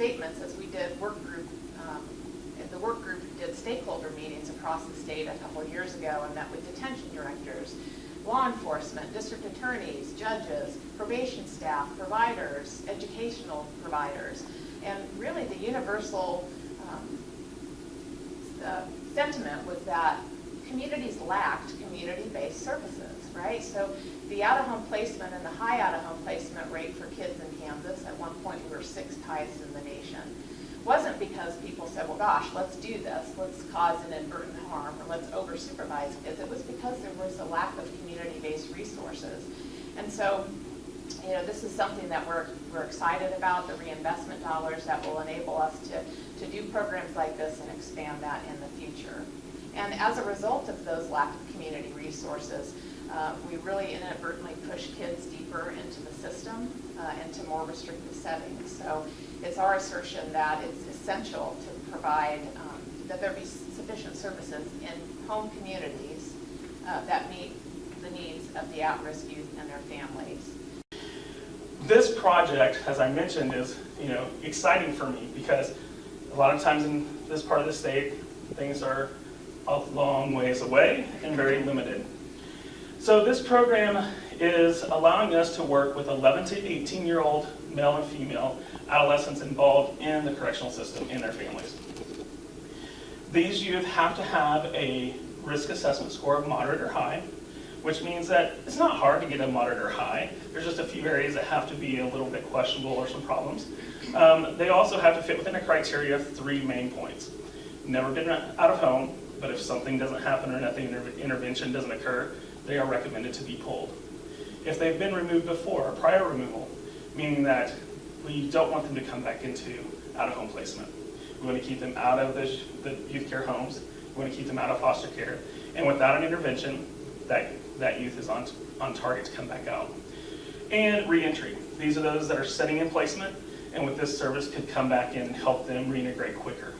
statements as we did the work group did stakeholder meetings across the state a couple of years ago and met with detention directors, law enforcement, district attorneys, judges, probation staff, providers, educational providers. And really the universal sentiment was that communities lacked community-based services, right? So the out-of-home placement and the high out-of-home placement rate for kids in Kansas, at one point we were 6th highest in the nation, wasn't because people said, well, gosh, let's do this, let's cause inadvertent harm, or let's over-supervise kids. It was because there was a lack of community-based resources. And so, you know, this is something that we're excited about, the reinvestment dollars that will enable us to do programs like this and expand that in the future. And as a result of those lack of community resources, we really inadvertently push kids deeper into the system, into more restrictive settings. So it's our assertion that it's essential to provide, that there be sufficient services in home communities that meet the needs of the at-risk youth and their families. This project, as I mentioned, is exciting for me because a lot of times in this part of the state, things are a long ways away and very limited. So this program is allowing us to work with 11 to 18-year-old male and female adolescents involved in the correctional system and their families. These youth have to have a risk assessment score of moderate or high, which means that it's not hard to get a moderate or high. There's just a few areas that have to be a little bit questionable or some problems. They also have to fit within a criteria of 3 main points. Never been out of home, but if something doesn't happen or nothing intervention doesn't occur, they are recommended to be pulled. If they've been removed before, a prior removal, meaning that we don't want them to come back into out-of-home placement. We want to keep them out of the youth care homes. We want to keep them out of foster care. And without an intervention, that youth is on target to come back out. And reentry. These are those that are sitting in placement, and with this service could come back and help them reintegrate quicker.